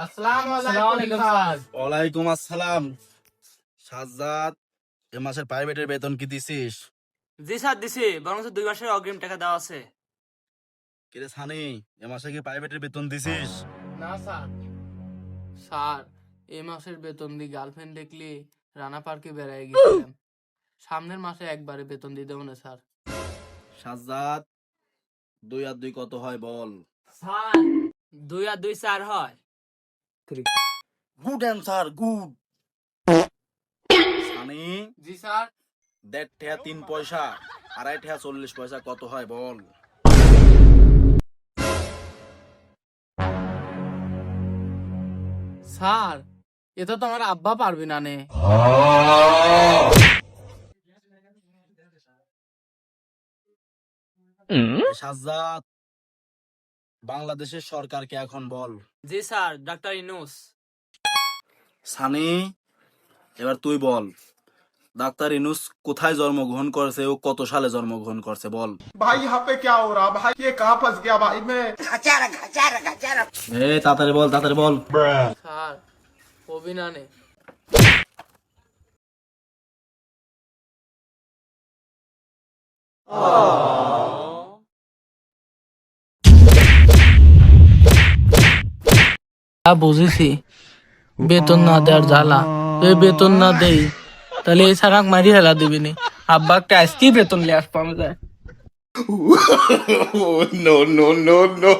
আসসালামু আলাইকুম স্যার। ওয়ালাইকুম আসসালাম। সাজ্জাদ, এ মাসের প্রাইভেটের বেতন কি দিছিস? জি স্যার দিছি, বরং 2 মাসের অগ্রিম টাকা দেওয়া আছে। কিরে সানি, এ মাসে কি প্রাইভেটের বেতন দিছিস? না স্যার। স্যার, এই মাসের বেতন দিয়ে গার্লফ্রেন্ড দেখলি রানা পার্কে বেড়ায় গেছিলাম। সামনের মাসে একবারে বেতন দিয়ে দেবো না স্যার। সাজ্জাদ, 2 আর 2 কত হয় বল? স্যার 2 আর 2 4 হয়। Good answer, good. সানি, জি স্যার। 1.5 টাকা 3 পয়সা, 2.5 টাকা 40 পয়সা কত হয় বল? স্যার, এটা তো আমার আব্বা পারবি না নে। সাজ্জাদ, বাংলাদেশের সরকারকে এখন বল। জি স্যার, ডাক্তার ইনুস। সানি, এবার তুই বল, ডাক্তার ইনুস কোথায় জন্মগ্রহণ করেছে ও কত সালে জন্মগ্রহণ করছে বল? भाई यहाँ पे क्या हो रहा भाई ये कहाँ फंस गया भाई मैं তাড়াতাড়ি বল, তাড়াতাড়ি বল। স্যার, কবি না নে। বুঝেছি, বেতন না দেওয়ার জ্বালা। তুই বেতন না দেই তাহলে এই সারাক মারি হেলা দিবি নি। আব্বা একটা আজকে বেতন লিয়ে আসবো আমি যাই। no no no no